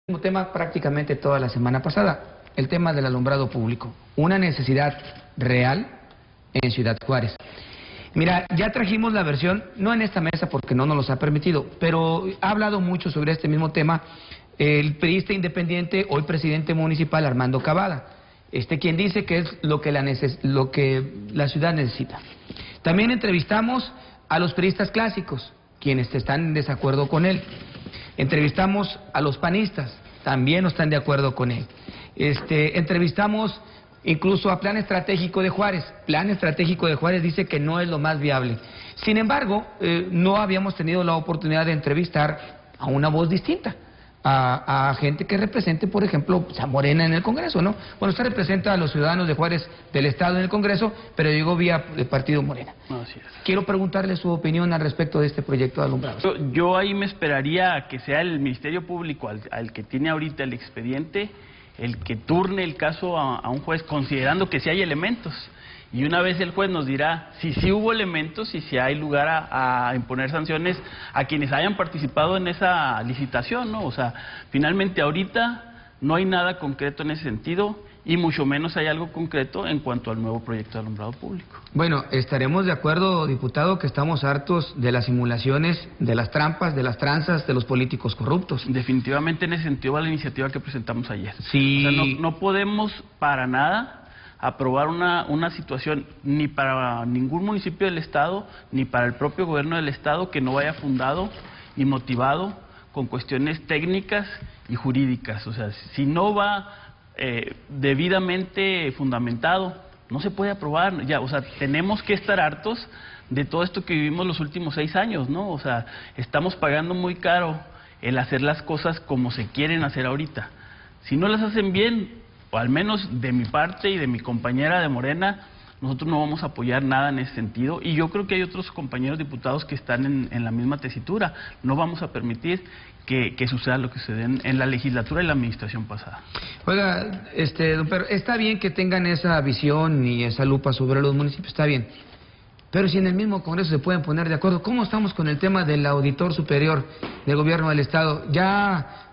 mismo tema prácticamente toda la semana pasada, el tema del alumbrado público, una necesidad real en Ciudad Juárez. Mira, ya trajimos la versión, no en esta mesa porque no nos los ha permitido, pero ha hablado mucho sobre este mismo tema el priista independiente, hoy presidente municipal, Armando Cavada, quien dice que es lo que la ciudad necesita. También entrevistamos a los priistas clásicos, quienes están en desacuerdo con él. Entrevistamos a los panistas, también no están de acuerdo con él. Entrevistamos incluso a Plan Estratégico de Juárez. Plan Estratégico de Juárez dice que no es lo más viable. Sin embargo, no habíamos tenido la oportunidad de entrevistar a una voz distinta, a gente que represente, por ejemplo, a Morena en el Congreso, ¿no? Bueno, usted representa a los ciudadanos de Juárez del Estado en el Congreso, pero llegó vía el partido Morena. Así es. Quiero preguntarle su opinión al respecto de este proyecto de alumbrado. Yo ahí me esperaría que sea el Ministerio Público al que tiene ahorita el expediente, el que turne el caso a un juez, considerando que sí hay elementos. Y una vez el juez nos dirá si sí hubo elementos y si hay lugar a imponer sanciones a quienes hayan participado en esa licitación, ¿no? O sea, finalmente ahorita no hay nada concreto en ese sentido y mucho menos hay algo concreto en cuanto al nuevo proyecto de alumbrado público. Bueno, estaremos de acuerdo, diputado, que estamos hartos de las simulaciones, de las trampas, de las tranzas de los políticos corruptos. Definitivamente en ese sentido va la iniciativa que presentamos ayer. Sí. O sea, no podemos para nada aprobar una situación ni para ningún municipio del Estado, ni para el propio gobierno del Estado que no vaya fundado y motivado con cuestiones técnicas y jurídicas. O sea, si no va debidamente fundamentado, no se puede aprobar. Ya, o sea, tenemos que estar hartos de todo esto que vivimos los últimos 6 años, ¿no? O sea, estamos pagando muy caro el hacer las cosas como se quieren hacer ahorita. Si no las hacen bien, o al menos de mi parte y de mi compañera de Morena, nosotros no vamos a apoyar nada en ese sentido, y yo creo que hay otros compañeros diputados que están en la misma tesitura. No vamos a permitir que suceda lo que sucedió en la legislatura y la administración pasada. Oiga, don Pedro, está bien que tengan esa visión y esa lupa sobre los municipios, está bien, pero si en el mismo Congreso se pueden poner de acuerdo, ¿cómo estamos con el tema del auditor superior del gobierno del Estado? Ya...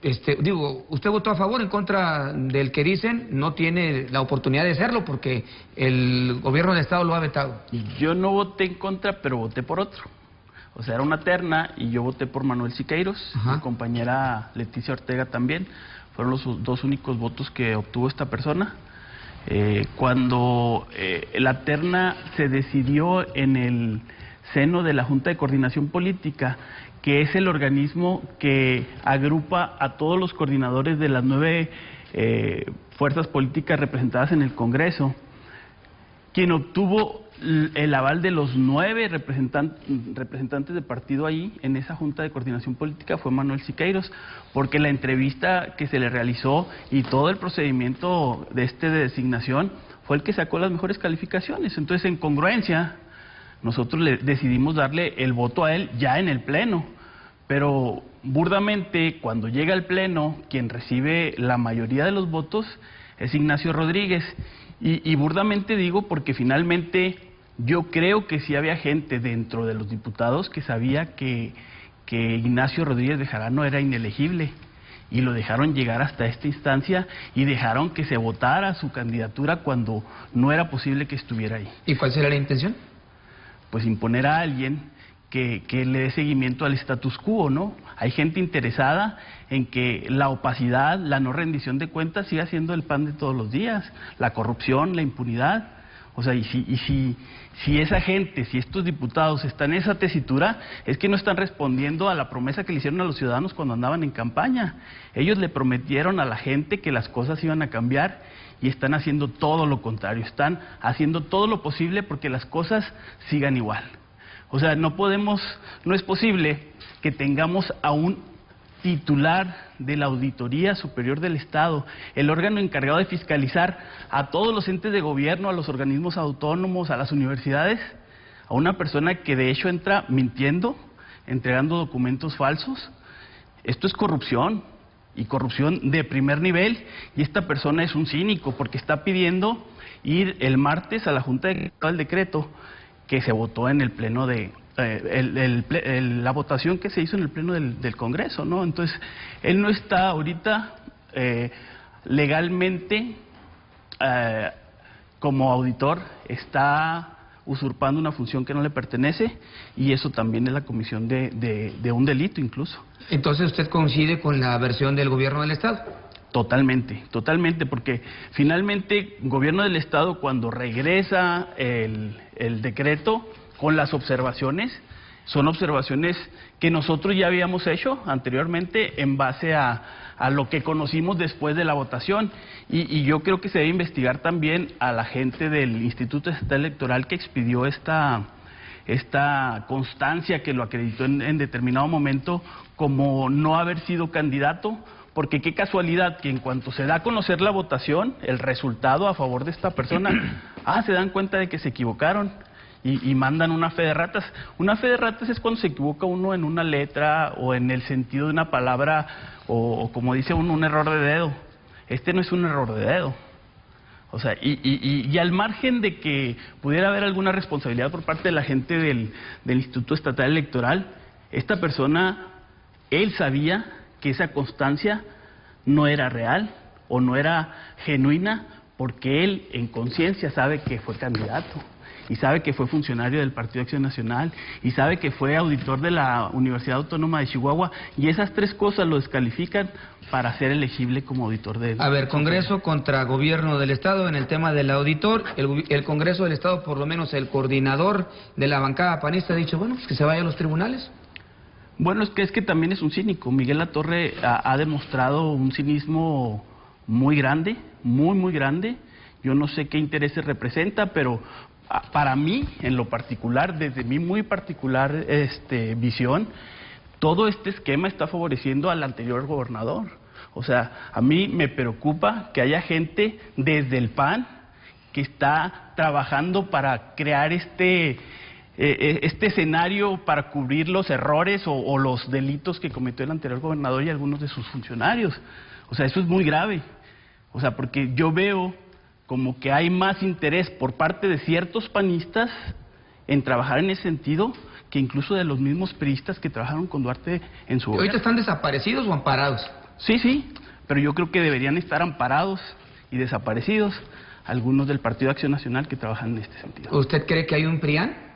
usted votó a favor, en contra del que dicen, no tiene la oportunidad de hacerlo porque el gobierno del Estado lo ha vetado. Yo no voté en contra, pero voté por otro. O sea, era una terna y yo voté por Manuel Siqueiros, mi compañera Leticia Ortega también. Fueron los dos únicos votos que obtuvo esta persona. Cuando la terna se decidió en el seno de la Junta de Coordinación Política, que es el organismo que agrupa a todos los coordinadores de las 9 fuerzas políticas representadas en el Congreso, quien obtuvo el aval de los 9 representantes de partido ahí en esa Junta de Coordinación Política fue Manuel Siqueiros, porque la entrevista que se le realizó y todo el procedimiento de designación fue el que sacó las mejores calificaciones. Entonces, en congruencia, nosotros decidimos darle el voto a él ya en el Pleno. Pero burdamente, cuando llega al Pleno, quien recibe la mayoría de los votos es Ignacio Rodríguez. Y burdamente digo porque finalmente yo creo que sí había gente dentro de los diputados que sabía que Ignacio Rodríguez Bejarano era inelegible. Y lo dejaron llegar hasta esta instancia y dejaron que se votara su candidatura cuando no era posible que estuviera ahí. ¿Y cuál será la intención? Pues imponer a alguien que le dé seguimiento al status quo, ¿no? Hay gente interesada en que la opacidad, la no rendición de cuentas siga siendo el pan de todos los días, la corrupción, la impunidad. O sea, si esa gente, si estos diputados están en esa tesitura, es que no están respondiendo a la promesa que le hicieron a los ciudadanos cuando andaban en campaña. Ellos le prometieron a la gente que las cosas iban a cambiar y están haciendo todo lo contrario, están haciendo todo lo posible porque las cosas sigan igual. O sea, no es posible que tengamos a un titular de la Auditoría Superior del Estado, el órgano encargado de fiscalizar a todos los entes de gobierno, a los organismos autónomos, a las universidades, a una persona que de hecho entra mintiendo, entregando documentos falsos. Esto es corrupción, y corrupción de primer nivel, y esta persona es un cínico porque está pidiendo ir el martes a la Junta de el decreto que se votó en el Pleno de la votación que se hizo en el Pleno del Congreso, ¿no? Entonces, él no está ahorita legalmente como auditor, está usurpando una función que no le pertenece, y eso también es la comisión de un delito incluso. Entonces, ¿usted coincide con la versión del gobierno del Estado? Totalmente, totalmente, porque finalmente el gobierno del Estado, cuando regresa el decreto con las observaciones, son observaciones que nosotros ya habíamos hecho anteriormente en base a lo que conocimos después de la votación, y yo creo que se debe investigar también a la gente del Instituto Estatal Electoral que expidió esta constancia que lo acreditó en determinado momento como no haber sido candidato, porque qué casualidad que en cuanto se da a conocer la votación, el resultado a favor de esta persona, se dan cuenta de que se equivocaron y mandan una fe de ratas. Una fe de ratas es cuando se equivoca uno en una letra o en el sentido de una palabra o como dice uno, un error de dedo. Este no es un error de dedo. O sea, y al margen de que pudiera haber alguna responsabilidad por parte de la gente del Instituto Estatal Electoral, esta persona, él sabía que esa constancia no era real o no era genuina, porque él en conciencia sabe que fue candidato y sabe que fue funcionario del Partido Acción Nacional y sabe que fue auditor de la Universidad Autónoma de Chihuahua, y esas tres cosas lo descalifican para ser elegible como auditor de... A ver, Congreso contra Gobierno del Estado en el tema del auditor. El Congreso del Estado, por lo menos el coordinador de la bancada panista, ha dicho, bueno, pues que se vaya a los tribunales. Bueno, es que también es un cínico. Miguel Latorre ha demostrado un cinismo muy grande, muy grande. Yo no sé qué intereses representa, pero para mí, en lo particular, desde mi muy particular visión, todo este esquema está favoreciendo al anterior gobernador. O sea, a mí me preocupa que haya gente desde el PAN que está trabajando para crear este escenario para cubrir los errores o los delitos que cometió el anterior gobernador y algunos de sus funcionarios. O sea, eso es muy grave. O sea, porque yo veo como que hay más interés por parte de ciertos panistas en trabajar en ese sentido que incluso de los mismos priistas que trabajaron con Duarte en su gobierno. ¿Ahorita están desaparecidos o amparados? Sí, pero yo creo que deberían estar amparados y desaparecidos algunos del Partido Acción Nacional que trabajan en este sentido. ¿Usted cree que hay un PRIAN?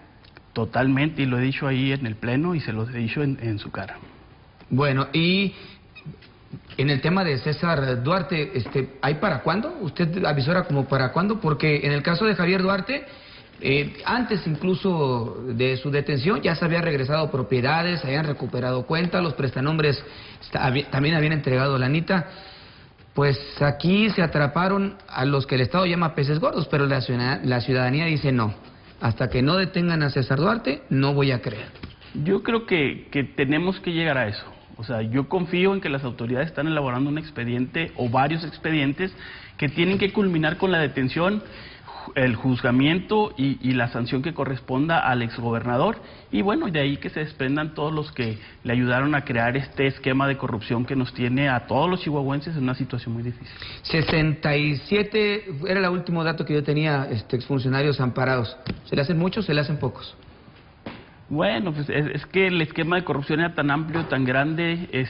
Totalmente, y lo he dicho ahí en el Pleno y se lo he dicho en su cara. Bueno, y en el tema de César Duarte, ¿hay para cuándo? ¿Usted avisora como para cuándo? Porque en el caso de Javier Duarte, antes incluso de su detención ya se había regresado propiedades, se habían recuperado cuentas, los prestanombres también habían entregado lanita. Pues aquí se atraparon a los que el Estado llama peces gordos, pero la ciudadanía dice no. Hasta que no detengan a César Duarte, no voy a creer. Yo creo que tenemos que llegar a eso. O sea, yo confío en que las autoridades están elaborando un expediente o varios expedientes que tienen que culminar con la detención, el juzgamiento y la sanción que corresponda al exgobernador. Y bueno, de ahí que se desprendan todos los que le ayudaron a crear este esquema de corrupción que nos tiene a todos los chihuahuenses en una situación muy difícil. 67 era el último dato que yo tenía, exfuncionarios amparados. ¿Se le hacen muchos o se le hacen pocos? Bueno, pues es que el esquema de corrupción era tan amplio, tan grande,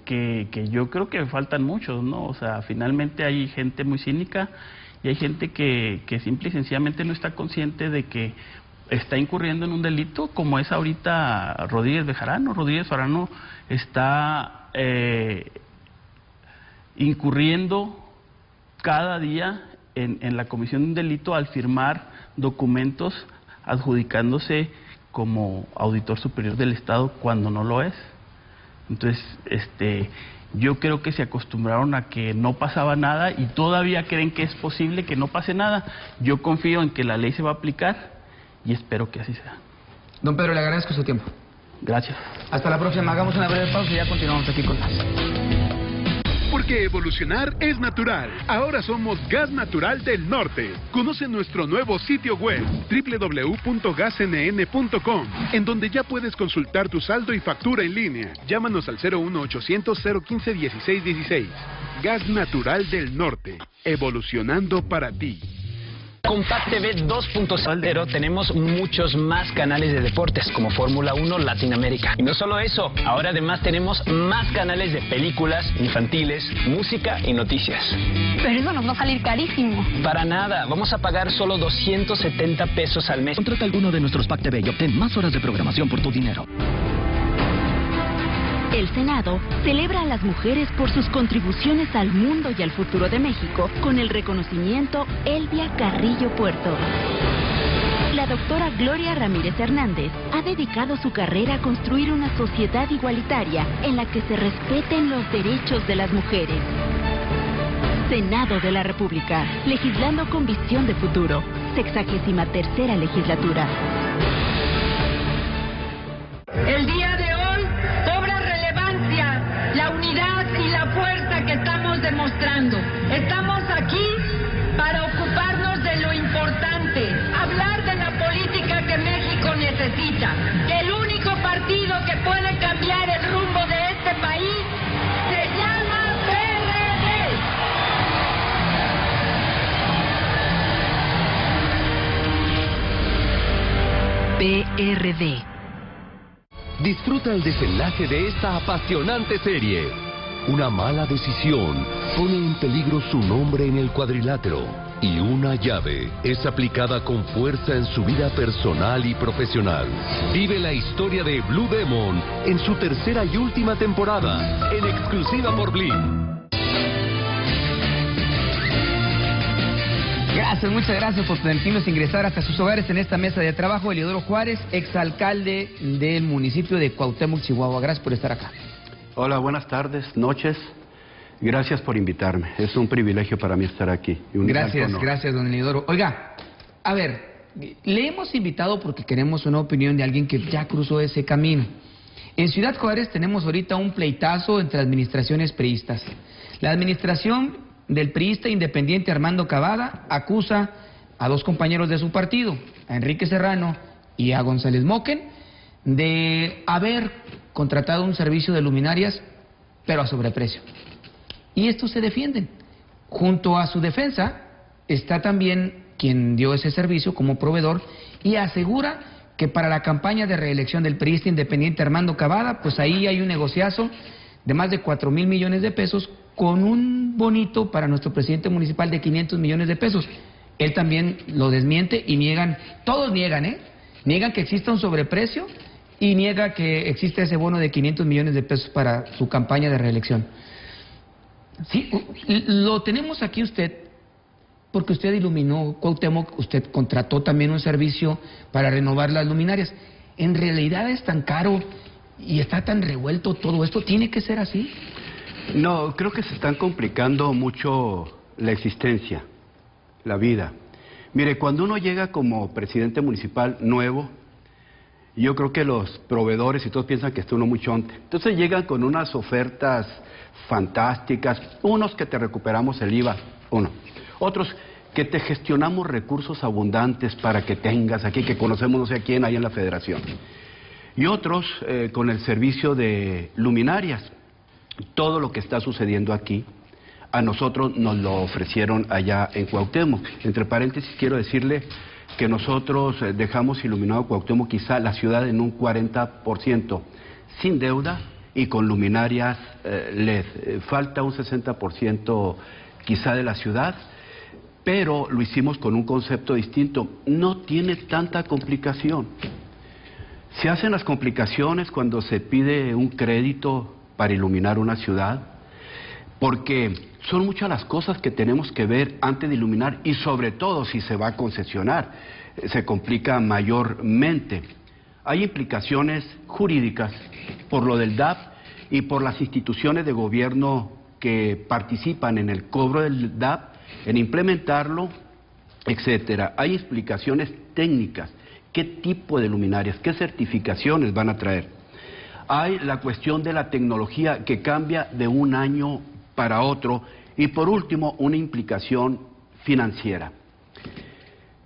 que yo creo que faltan muchos, ¿no? O sea, finalmente hay gente muy cínica y hay gente que simple y sencillamente no está consciente de que está incurriendo en un delito, como es ahorita Rodríguez Bejarano. Rodríguez Bejarano está incurriendo cada día en la comisión de un delito al firmar documentos adjudicándose como auditor superior del Estado cuando no lo es. Entonces, yo creo que se acostumbraron a que no pasaba nada y todavía creen que es posible que no pase nada. Yo confío en que la ley se va a aplicar y espero que así sea. Don Pedro, le agradezco su tiempo. Gracias. Hasta la próxima. Hagamos una breve pausa y ya continuamos aquí con más. Porque evolucionar es natural. Ahora somos Gas Natural del Norte. Conoce nuestro nuevo sitio web www.gasnn.com, en donde ya puedes consultar tu saldo y factura en línea. Llámanos al 01800-015-1616. Gas Natural del Norte. Evolucionando para ti. Con PAC TV 2.0 tenemos muchos más canales de deportes, como Fórmula 1 Latinoamérica. Y no solo eso, ahora además tenemos más canales de películas, infantiles, música y noticias. Pero eso nos va a salir carísimo. Para nada, vamos a pagar solo 270 pesos al mes. Contrata alguno de nuestros PAC TV y obtén más horas de programación por tu dinero. El Senado celebra a las mujeres por sus contribuciones al mundo y al futuro de México con el reconocimiento Elvia Carrillo Puerto. La doctora Gloria Ramírez Hernández ha dedicado su carrera a construir una sociedad igualitaria en la que se respeten los derechos de las mujeres. Senado de la República, legislando con visión de futuro, 63ª legislatura. El día de hoy cobra relevancia la unidad y la fuerza que estamos demostrando. Estamos aquí para ocuparnos de lo importante, hablar de la política que México necesita. El único partido que puede cambiar el rumbo de este país se llama PRD. Disfruta el desenlace de esta apasionante serie. Una mala decisión pone en peligro su nombre en el cuadrilátero y una llave es aplicada con fuerza en su vida personal y profesional. Vive la historia de Blue Demon en su tercera y última temporada, en exclusiva por Blim. Gracias, muchas gracias por permitirnos ingresar hasta sus hogares en esta mesa de trabajo. Eliodoro Juárez, exalcalde del municipio de Cuauhtémoc, Chihuahua. Gracias por estar acá. Hola, buenas tardes, noches. Gracias por invitarme. Es un privilegio para mí estar aquí. Gracias, gracias, don Eliodoro. Oiga, a ver, le hemos invitado porque queremos una opinión de alguien que ya cruzó ese camino. En Ciudad Juárez tenemos ahorita un pleitazo entre administraciones priistas. La administración del priista independiente Armando Cavada acusa a dos compañeros de su partido, a Enrique Serrano y a González Moquen, de haber contratado un servicio de luminarias, pero a sobreprecio. Y estos se defienden. Junto a su defensa está también quien dio ese servicio como proveedor y asegura que para la campaña de reelección del priista independiente Armando Cavada, pues ahí hay un negociazo de más de 4,000 millones de pesos con un bonito para nuestro presidente municipal de 500 millones de pesos. Él también lo desmiente y niegan, todos niegan, niegan que exista un sobreprecio y niega que existe ese bono de 500 millones de pesos para su campaña de reelección. Sí, lo tenemos aquí usted porque usted iluminó Cuauhtémoc, usted contrató también un servicio para renovar las luminarias. ¿En realidad es tan caro y está tan revuelto todo esto? ¿Tiene que ser así? No, creo que se están complicando mucho la existencia, la vida. Mire, cuando uno llega como presidente municipal nuevo, yo creo que los proveedores y todos piensan que está uno muy chonte. Entonces llegan con unas ofertas fantásticas, unos que te recuperamos el IVA, otros que te gestionamos recursos abundantes para que tengas aquí, que conocemos no sé a quién ahí en la federación, y otros con el servicio de luminarias. Todo lo que está sucediendo aquí, a nosotros nos lo ofrecieron allá en Cuauhtémoc. Entre paréntesis quiero decirle que nosotros dejamos iluminado Cuauhtémoc, quizá la ciudad en un 40%, sin deuda y con luminarias LED. Falta un 60% quizá de la ciudad, pero lo hicimos con un concepto distinto. No tiene tanta complicación. Se hacen las complicaciones cuando se pide un crédito para iluminar una ciudad, porque son muchas las cosas que tenemos que ver antes de iluminar y sobre todo si se va a concesionar, se complica mayormente. Hay implicaciones jurídicas por lo del DAP y por las instituciones de gobierno que participan en el cobro del DAP, en implementarlo, etcétera. Hay explicaciones técnicas, qué tipo de luminarias, qué certificaciones van a traer. Hay la cuestión de la tecnología que cambia de un año para otro y por último una implicación financiera.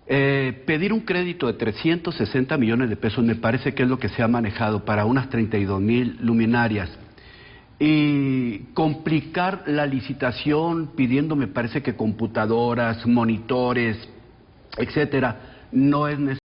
Pedir un crédito de 360 millones de pesos me parece que es lo que se ha manejado para unas 32,000 luminarias y complicar la licitación pidiendo me parece que computadoras, monitores, etcétera, no es necesario.